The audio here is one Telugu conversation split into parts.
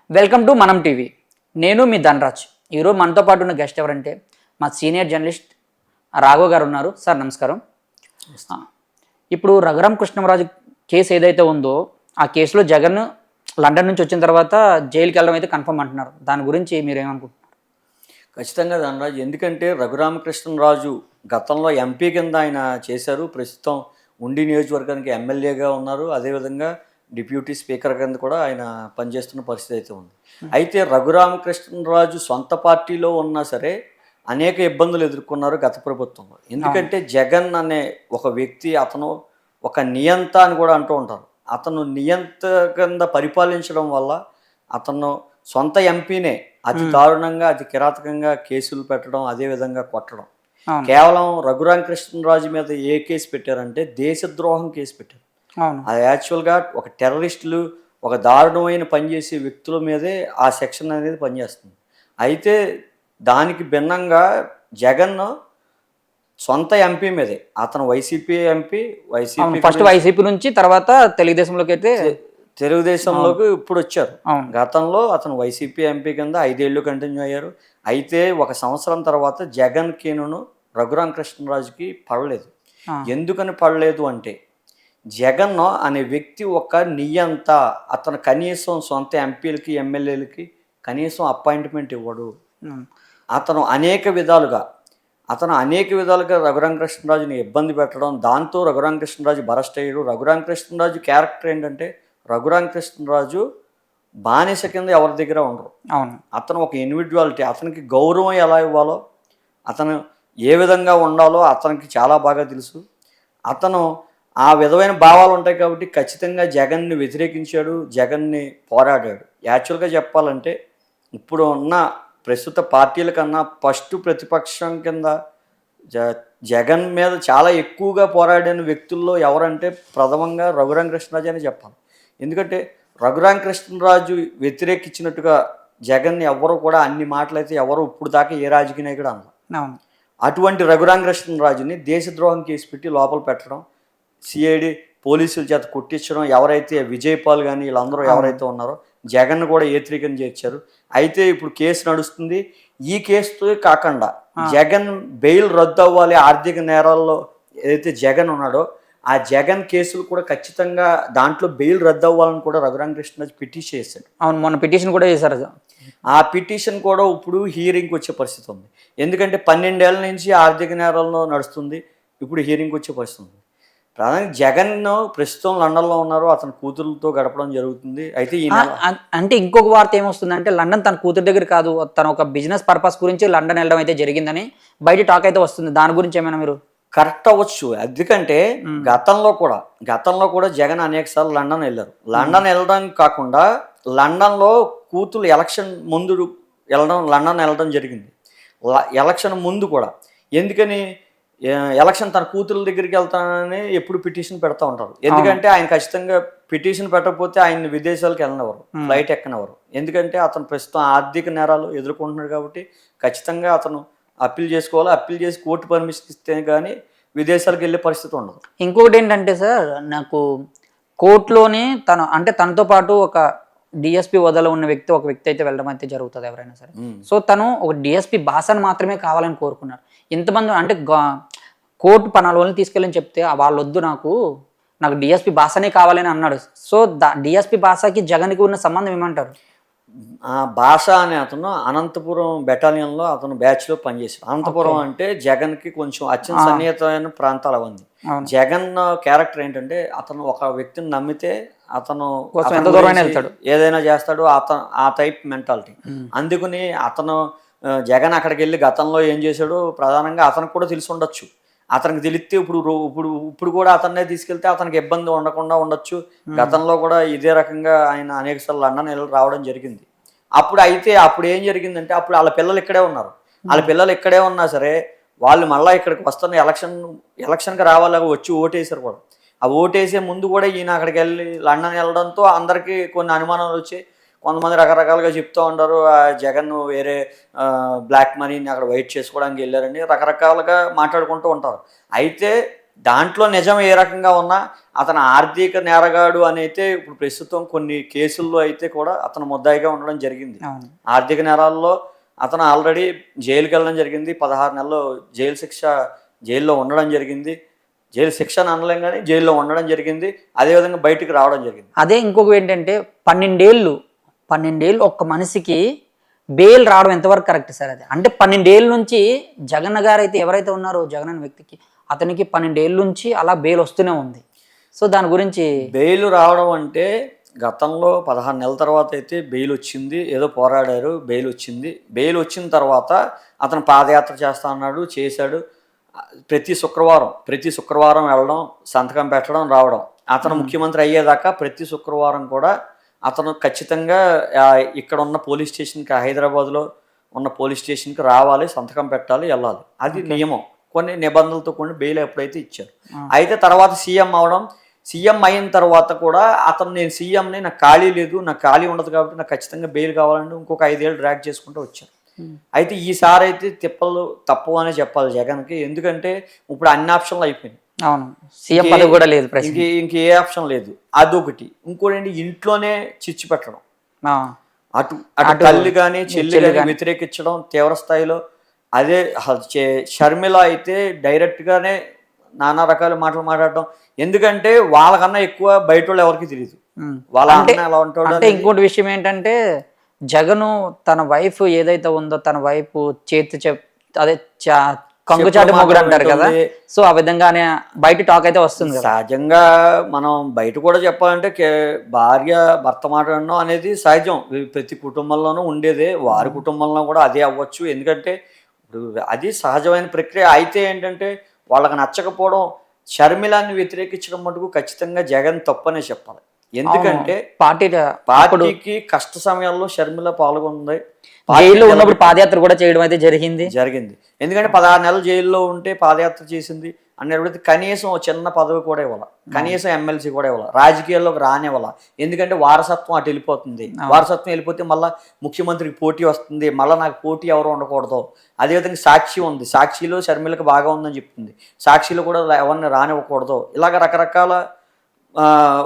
వెల్కమ్ టు మనం టీవీ. నేను మీ ధనరాజ్. ఈరోజు మనతో పాటు ఉన్న గెస్ట్ ఎవరంటే మా సీనియర్ జర్నలిస్ట్ రాఘవ్ గారు ఉన్నారు. సార్ నమస్కారం. ఆ, ఇప్పుడు రఘురామ కృష్ణరాజు కేసు ఏదైతే ఉందో ఆ కేసులో జగన్ లండన్ నుంచి వచ్చిన తర్వాత జైలుకి వెళ్ళడం అయితే కన్ఫర్మ్ అంటున్నారు. దాని గురించి మీరు ఏమనుకుంటున్నారు? ఖచ్చితంగా ధనరాజు. ఎందుకంటే రఘురామకృష్ణరాజు గతంలో ఎంపీ కింద ఆయన చేశారు. ప్రస్తుతం ఉండి నియోజకవర్గానికి ఎమ్మెల్యేగా ఉన్నారు. అదేవిధంగా డిప్యూటీ స్పీకర్ కింద కూడా ఆయన పనిచేస్తున్న పరిస్థితి అయితే ఉంది. అయితే రఘురామకృష్ణరాజు సొంత పార్టీలో ఉన్నా సరే అనేక ఇబ్బందులు ఎదుర్కొన్నారు గత ప్రభుత్వంలో. ఎందుకంటే జగన్ అనే ఒక వ్యక్తి, అతను ఒక నియంత అని కూడా అంటూ ఉంటారు. అతను నియంత కింద పరిపాలించడం వల్ల అతను సొంత ఎంపీనే అతి దారుణంగా, అతి కిరాతకంగా కేసులు పెట్టడం, అదేవిధంగా కొట్టడం. కేవలం రఘురామకృష్ణరాజు మీద ఏ కేసు పెట్టారంటే దేశద్రోహం కేసు పెట్టారు. అది యాక్చువల్గా ఒక టెర్రరిస్టులు, ఒక దారుణమైన పనిచేసే వ్యక్తుల మీదే ఆ సెక్షన్ అనేది పనిచేస్తుంది. అయితే దానికి భిన్నంగా జగన్ సొంత ఎంపీ మీదే, అతను వైసీపీ ఎంపీ, ఫస్ట్ వైసీపీ నుంచి తర్వాత తెలుగుదేశంలోకి అయితే తెలుగుదేశంలోకి ఇప్పుడు వచ్చారు. గతంలో అతను వైసీపీ ఎంపీ కింద 5 ఏళ్ళు కంటిన్యూ అయ్యారు. అయితే 1 సంవత్సరం తర్వాత జగన్ కేనును రఘురామకృష్ణరాజుకి పడలేదు. ఎందుకని పడలేదు అంటే జగన్ అనే వ్యక్తి ఒక నియంత. అతను కనీసం సొంత ఎంపీలకి, ఎమ్మెల్యేలకి కనీసం అపాయింట్మెంట్ ఇవ్వడు. అతను అనేక విధాలుగా రఘురామకృష్ణరాజుని ఇబ్బంది పెట్టడం, దాంతో రఘురామకృష్ణరాజు బరస్ట్ అయ్యాడు. రఘురామకృష్ణరాజు క్యారెక్టర్ ఏంటంటే రఘురామకృష్ణరాజు బానిస కింద ఎవరి దగ్గర ఉండరు. అతను ఒక ఇండివిజువాలిటీ. అతనికి గౌరవం ఎలా ఇవ్వాలో, అతను ఏ విధంగా ఉండాలో అతనికి చాలా బాగా తెలుసు. అతను ఆ విధమైన భావాలు ఉంటాయి కాబట్టి ఖచ్చితంగా జగన్ని వ్యతిరేకించాడు, జగన్ని పోరాడాడు. యాక్చువల్గా చెప్పాలంటే ఇప్పుడు ఉన్న ప్రస్తుత పార్టీల కన్నా ఫస్ట్ ప్రతిపక్షం కింద జగన్ మీద చాలా ఎక్కువగా పోరాడిన వ్యక్తుల్లో ఎవరంటే ప్రథమంగా రఘురామకృష్ణరాజు అని చెప్పాలి. ఎందుకంటే రఘురామకృష్ణరాజు వ్యతిరేకించినట్టుగా జగన్ని ఎవరు కూడా అన్ని మాటలైతే ఎవరు ఇప్పుడు దాకా ఏ రాజకీయ నాయకుడు అన్నారు. అటువంటి రఘురామకృష్ణరాజుని దేశద్రోహం కేసు పెట్టి లోపల పెట్టడం, సిఐడి పోలీసుల చేత కొట్టించడం, ఎవరైతే విజయపాల్ కానీ వీళ్ళందరూ ఎవరైతే ఉన్నారో జగన్ కూడా ఏత్రీకం చేర్చారు. అయితే ఇప్పుడు కేసు నడుస్తుంది. ఈ కేసుతో కాకుండా జగన్ బెయిల్ రద్దు అవ్వాలి. ఆర్థిక నేరాల్లో ఏదైతే జగన్ ఉన్నాడో ఆ జగన్ కేసులు కూడా ఖచ్చితంగా దాంట్లో బెయిల్ రద్దు అవ్వాలని కూడా రఘురామకృష్ణరాజు పిటిషన్ చేశాడు. అవును, మొన్న పిటిషన్ కూడా చేశారు. ఆ పిటిషన్ కూడా ఇప్పుడు హియరింగ్కి వచ్చే పరిస్థితి ఉంది. ఎందుకంటే 12 ఏళ్ల నుంచి ఆర్థిక నేరాల్లో నడుస్తుంది. ఇప్పుడు హియరింగ్కి వచ్చే పరిస్థితి ఉంది. ప్రధానంగా జగన్ ప్రస్తుతం లండన్లో ఉన్నారు. అతని కూతురులతో గడపడం జరుగుతుంది. అయితే అంటే ఇంకొక వార్త ఏమొస్తుందంటే లండన్ తన కూతురు దగ్గర కాదు, తన ఒక బిజినెస్ పర్పస్ గురించి లండన్ వెళ్ళడం అయితే జరిగిందని బయట టాక్ అయితే వస్తుంది. దాని గురించి ఏమైనా మీరు కరెక్ట్ అవ్వచ్చు. ఎందుకంటే గతంలో కూడా జగన్ అనేక సార్లు లండన్ వెళ్ళారు. లండన్ వెళ్ళడం కాకుండా లండన్లో కూతురు ఎలక్షన్ ముందు లండన్ వెళ్ళడం జరిగింది. ఎలక్షన్ ముందు కూడా. ఎందుకని ఎలక్షన్ తన కూతురు దగ్గరికి వెళ్తానని ఎప్పుడు పిటిషన్ పెడతా ఉంటారు. ఎందుకంటే ఆయన ఖచ్చితంగా పిటిషన్ పెట్టకపోతే ఆయన విదేశాలకు వెళ్ళనివ్వరు, ఫ్లైట్ ఎక్కనివ్వరు. ఎందుకంటే అతను ప్రస్తుతం ఆర్థిక నేరాలు ఎదుర్కొంటున్నాడు కాబట్టి ఖచ్చితంగా అతను అప్పీల్ చేసుకోవాలి. అప్పీల్ చేసి కోర్టు పర్మిషన్ ఇస్తే కానీ విదేశాలకు వెళ్ళే పరిస్థితి ఉండదు. ఇంకొకటి ఏంటంటే సార్, నాకు కోర్టులోనే తనతో పాటు ఒక డిఎస్పీ హోదాలో ఉన్న ఒక వ్యక్తి అయితే వెళ్ళడం అయితే జరుగుతుంది ఎవరైనా సరే. సో తను ఒక డిఎస్పీ భాషను మాత్రమే కావాలని కోరుకున్నారు. ఇంతమంది అంటే కోర్టు 14 రోజులు తీసుకెళ్ళని చెప్తే వాళ్ళు వద్దు, నాకు డిఎస్పీ భాషనే కావాలని అన్నాడు. సో డిఎస్పీ భాషకి జగన్కి ఉన్న సంబంధం ఏమంటారు? ఆ భాష అనే అతను అనంతపురం బెటాలియన్లో అతను బ్యాచ్లో పనిచేశాడు. అనంతపురం అంటే జగన్కి కొంచెం అత్యంత సన్నిహితమైన ప్రాంతాలు ఉంది. జగన్ క్యారెక్టర్ ఏంటంటే అతను ఒక వ్యక్తిని నమ్మితే అతను ఏదైనా చేస్తాడు, ఆ టైప్ మెంటాలిటీ. అందుకని అతను జగన్ అక్కడికి వెళ్ళి గతంలో ఏం చేశాడో ప్రధానంగా అతనికి కూడా తెలిసి ఉండొచ్చు. అతనికి తెలిస్తే ఇప్పుడు కూడా అతన్నే తీసుకెళ్తే అతనికి ఇబ్బంది ఉండకుండా ఉండొచ్చు. గతంలో కూడా ఇదే రకంగా ఆయన అనేక సార్లు లండన్ వెళ్ళి రావడం జరిగింది. అప్పుడు ఏం జరిగిందంటే అప్పుడు వాళ్ళ పిల్లలు ఇక్కడే ఉన్నారు. వాళ్ళ పిల్లలు ఇక్కడే ఉన్నా సరే వాళ్ళు మళ్ళీ ఇక్కడికి వస్తున్న ఎలక్షన్కి రావాలి, వచ్చి ఓటేసారు కూడా. ఆ ఓటేసే ముందు కూడా ఈయన అక్కడికి వెళ్ళి లండన్ వెళ్ళడంతో అందరికీ కొన్ని అనుమానాలు వచ్చి కొంతమంది రకరకాలుగా చెప్తూ ఉంటారు. జగన్ వేరే బ్లాక్ మనీని అక్కడ వైట్ చేసుకోవడానికి వెళ్ళారని రకరకాలుగా మాట్లాడుకుంటూ ఉంటారు. అయితే దాంట్లో నిజం ఏ రకంగా ఉన్నా అతను ఆర్థిక నేరగాడు అని అయితే ఇప్పుడు ప్రస్తుతం కొన్ని కేసుల్లో అయితే కూడా అతను ముద్దాయిగా ఉండడం జరిగింది. ఆర్థిక నేరాల్లో అతను ఆల్రెడీ జైలుకి వెళ్ళడం జరిగింది. 16 నెలలు జైల్లో ఉండడం జరిగింది. జైలు శిక్ష అని అనలేం కానీ జైల్లో ఉండడం జరిగింది. అదేవిధంగా బయటికి రావడం జరిగింది. అదే ఇంకొక ఏంటంటే 12 ఏళ్ళు ఒక్క మనిషికి బెయిల్ రావడం ఎంతవరకు కరెక్ట్ సార్? అది అంటే 12 ఏళ్ళ నుంచి జగన్ గారు అయితే ఎవరైతే ఉన్నారో జగన్ అనే వ్యక్తికి అతనికి 12 ఏళ్ళ నుంచి అలా బెయిల్ వస్తూనే ఉంది. సో దాని గురించి బెయిల్ రావడం అంటే గతంలో 16 నెలల తర్వాత అయితే బెయిల్ వచ్చింది. ఏదో పోరాడారు, బెయిల్ వచ్చింది. బెయిల్ వచ్చిన తర్వాత అతను పాదయాత్ర చేస్తా అన్నాడు, చేశాడు. ప్రతి శుక్రవారం వెళ్ళడం, సంతకం పెట్టడం, రావడం. అతను ముఖ్యమంత్రి అయ్యేదాకా ప్రతి శుక్రవారం కూడా అతను ఖచ్చితంగా ఇక్కడ ఉన్న పోలీస్ స్టేషన్కి, హైదరాబాద్లో ఉన్న పోలీస్ స్టేషన్కి రావాలి, సంతకం పెట్టాలి, వెళ్ళాలి. అది నియమం. కొన్ని నిబంధనలతో కొన్ని బెయిల్ ఎప్పుడైతే ఇచ్చారు. అయితే తర్వాత సీఎం అయిన తర్వాత కూడా అతను నేను సీఎంని, నాకు ఖాళీ లేదు, నాకు ఖాళీ ఉండదు కాబట్టి నాకు ఖచ్చితంగా బెయిల్ కావాలంటే ఇంకొక 5 ఏళ్ళు డ్రాగ్ చేసుకుంటూ వచ్చారు. అయితే ఈసారి అయితే తిప్పలు తప్పు అనే చెప్పాలి జగన్కి. ఎందుకంటే ఇప్పుడు అన్ని ఆప్షన్లు అయిపోయినాయి. అవును, సీఎం పదవి కూడా లేదు, ఇంకే ఆప్షన్ లేదు. అదొకటి. ఇంకోటి ఇంట్లోనే చిచ్చు పెట్టడం, అటు తల్లి కానీ చెల్లి కానీ వ్యతిరేకించడం తీవ్ర స్థాయిలో. అదే షర్మిల అయితే డైరెక్ట్గానే నానా రకాల మాటలు మాట్లాడడం. ఎందుకంటే వాళ్ళకన్నా ఎక్కువ బయట వాళ్ళు ఎవరికి తెలియదు వాళ్ళ అన్న ఎలా ఉంటాడు. అంటే ఇంకోటి విషయం ఏంటంటే జగను తన వైఫ్ ఏదైతే ఉందో తన వైఫ్ అదే కంగుచాటు మొగుడు అంటారు కదా, సో ఆ విధంగానే బయట టాక్ అయితే వస్తుంది. సహజంగా మనం బయట కూడా చెప్పాలంటే భార్య భర్త మాట్లాడడం అనేది సహజం, ప్రతి కుటుంబంలోనూ ఉండేదే. వారి కుటుంబంలో కూడా అదే అవ్వచ్చు. ఎందుకంటే అది సహజమైన ప్రక్రియ. అయితే ఏంటంటే వాళ్ళకి నచ్చకపోవడం, షర్మిలాన్ని వ్యతిరేకించడం మటుకు ఖచ్చితంగా జగన్ తప్పనే చెప్పాలి. ఎందుకంటే పార్టీకి కష్ట సమయాల్లో షర్మిల పాల్గొంది. జైల్లో ఉన్నప్పుడు పాదయాత్ర కూడా చేయడం అయితే జరిగింది. ఎందుకంటే 16 నెలలు జైల్లో ఉంటే పాదయాత్ర చేసింది అనేటువంటి కనీసం చిన్న పదవి కూడా ఇవ్వాలి, కనీసం ఎమ్మెల్సీ కూడా ఇవ్వాలి, రాజకీయాల్లోకి రానివ్వాలి. ఎందుకంటే వారసత్వం అటు వెళ్ళిపోతుంది. వారసత్వం వెళ్ళిపోతే మళ్ళీ ముఖ్యమంత్రికి పోటీ వస్తుంది. మళ్ళీ నాకు పోటీ ఎవరు ఉండకూడదు. అదేవిధంగా సాక్షి ఉంది, సాక్షిలో షర్మిలకు బాగా ఉందని చెప్తుంది, సాక్షిలో కూడా ఎవరిని రానివ్వకూడదు. ఇలాగ రకరకాల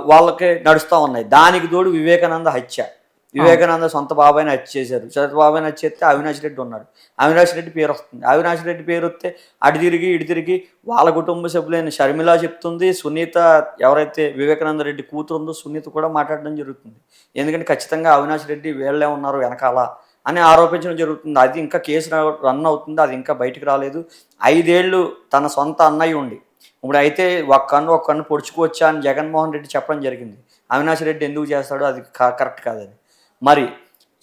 వాళ్ళకి నడుస్తూ ఉన్నాయి. దానికి తోడు వివేకానంద సొంత బాబాయిని హత్య చేశారు. సొంత బాబాయిని హత్య చేస్తే అవినాష్ రెడ్డి ఉన్నాడు. అవినాష్ రెడ్డి పేరు వస్తుంది. అవినాష్ రెడ్డి పేరు వస్తే అటు తిరిగి వాళ్ళ కుటుంబ సభ్యులైన షర్మిల చెప్తుంది, సునీత ఎవరైతే వివేకానంద రెడ్డి కూతురు ఉందో సునీత కూడా మాట్లాడడం జరుగుతుంది. ఎందుకంటే ఖచ్చితంగా అవినాష్ రెడ్డి వీళ్ళే ఉన్నారు వెనకాల అని ఆరోపించడం జరుగుతుంది. అది ఇంకా కేసు రన్ అవుతుంది, అది ఇంకా బయటకు రాలేదు. 5 ఏళ్ళు తన సొంత అన్నయ్య ఉండి ఇప్పుడు అయితే ఒక కన్ను పొడుచుకోవచ్చా అని జగన్మోహన్ రెడ్డి చెప్పడం జరిగింది. అవినాష్ రెడ్డి ఎందుకు చేస్తాడో అది కరెక్ట్ కాదని. మరి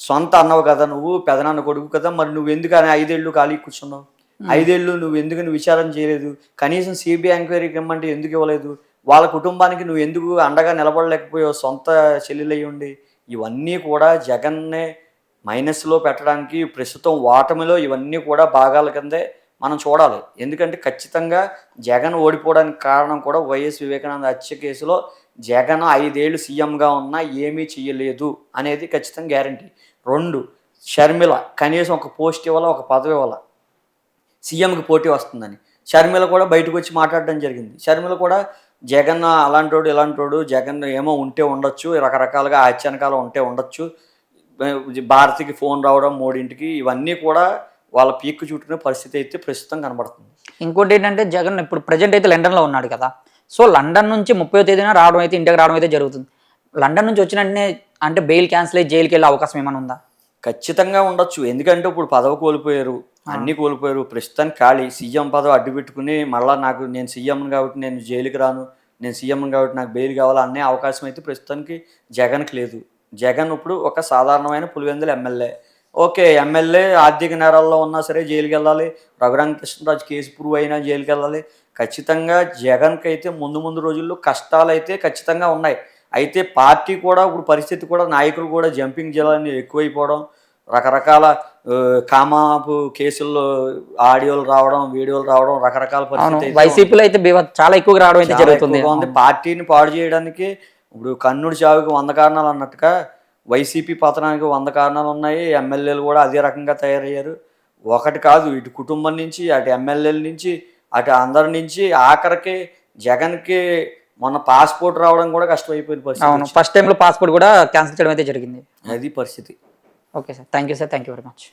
సొంత అన్నవు కదా, నువ్వు పెదనాన్న కొడుకు కదా, మరి నువ్వు ఎందుకని 5 ఏళ్ళు ఖాళీ కూర్చున్నావు? 5 ఏళ్ళు నువ్వు ఎందుకని విచారణ చేయలేదు? కనీసం సిబిఐ ఎంక్వైరీకి ఇమ్మంటే ఎందుకు ఇవ్వలేదు? వాళ్ళ కుటుంబానికి నువ్వు ఎందుకు అండగా నిలబడలేకపోయావు సొంత చెల్లెలయ్యి ఉండి? ఇవన్నీ కూడా జగన్నే మైనస్లో పెట్టడానికి, ప్రస్తుతం ఓటమిలో ఇవన్నీ కూడా భాగాల కిందే మనం చూడాలి. ఎందుకంటే ఖచ్చితంగా జగన్ ఓడిపోవడానికి కారణం కూడా వైఎస్ వివేకానంద హత్య కేసులో జగన్ 5 ఏళ్ళు సీఎంగా ఉన్నా ఏమీ చేయలేదు అనేది ఖచ్చితంగా గ్యారంటీ. 2, షర్మిల కనీసం ఒక పోస్ట్ ఇవ్వాల, ఒక పదవి ఇవ్వాల, సీఎంకి పోటీ వస్తుందని. షర్మిల కూడా బయటకు వచ్చి మాట్లాడడం జరిగింది. షర్మిల కూడా జగన్ అలాంటోడు ఇలాంటోడు, జగన్ ఏమో ఉంటే ఉండొచ్చు, రకరకాలుగా హత్యానకాలు ఉంటే ఉండొచ్చు, భారతికి ఫోన్ రావడం 3ంటికి, ఇవన్నీ కూడా వాళ్ళ పీక్కు చుట్టుకునే పరిస్థితి అయితే ప్రస్తుతం కనబడుతుంది. ఇంకోటి ఏంటంటే జగన్ ఇప్పుడు ప్రజెంట్ అయితే లండన్లో ఉన్నాడు కదా, సో లండన్ నుంచి 30వ తేదీన రావడం అయితే ఇంటికి రావడం అయితే జరుగుతుంది. లండన్ నుంచి వచ్చిన వెంటనే అంటే బెయిల్ క్యాన్సిల్ అయ్యి జైలుకి వెళ్ళే అవకాశం ఏమైనా ఉందా? ఖచ్చితంగా ఉండొచ్చు. ఎందుకంటే ఇప్పుడు పదవి కోల్పోయారు, అన్నీ కోల్పోయారు. ప్రస్తుతానికి ఖాళీ సీఎం పదవి అడ్డు పెట్టుకుని మళ్ళీ నేను సీఎం కాబట్టి నేను జైలుకి రాను, నేను సీఎం కాబట్టి నాకు బెయిల్ కావాలి అనే అవకాశం అయితే ప్రస్తుతానికి జగన్కి లేదు. జగన్ ఇప్పుడు ఒక సాధారణమైన పులివెందుల ఎమ్మెల్యే. ఓకే, ఎమ్మెల్యే ఆర్థిక నేరాల్లో ఉన్నా సరే జైలుకి వెళ్ళాలి, రఘురామకృష్ణరాజు కేసు ప్రూవ్ అయినా జైలుకి వెళ్ళాలి. ఖచ్చితంగా జగన్కి అయితే ముందు రోజుల్లో కష్టాలు అయితే ఖచ్చితంగా ఉన్నాయి. అయితే పార్టీ కూడా ఇప్పుడు పరిస్థితి కూడా, నాయకులు కూడా జంపింగ్ జిల్లాని ఎక్కువైపోవడం, రకరకాల కామాపు కేసుల్లో ఆడియోలు రావడం, వీడియోలు రావడం, రకరకాల పరిస్థితి వైసీపీలో అయితే చాలా ఎక్కువగా రావడం అయితే జరుగుతుంది. పార్టీని పాడు చేయడానికి ఇప్పుడు కన్నుడి చావుకి 100 కారణాలు అన్నట్టుగా వైసీపీ పతనానికి 100 కారణాలు ఉన్నాయి. ఎమ్మెల్యేలు కూడా అదే రకంగా తయారయ్యారు. ఒకటి కాదు, ఇటు కుటుంబం నుంచి, అటు ఎమ్మెల్యేల నుంచి, అటు అందరి నుంచి ఆఖరికి జగన్కి మొన్న పాస్పోర్ట్ రావడం కూడా కష్టమైపోయిన పరిస్థితి. అవును, ఫస్ట్ టైంలో పాస్పోర్ట్ కూడా క్యాన్సిల్ చేయడం అయితే జరిగింది. అది పరిస్థితి. Okay sir, thank you sir, thank you very much.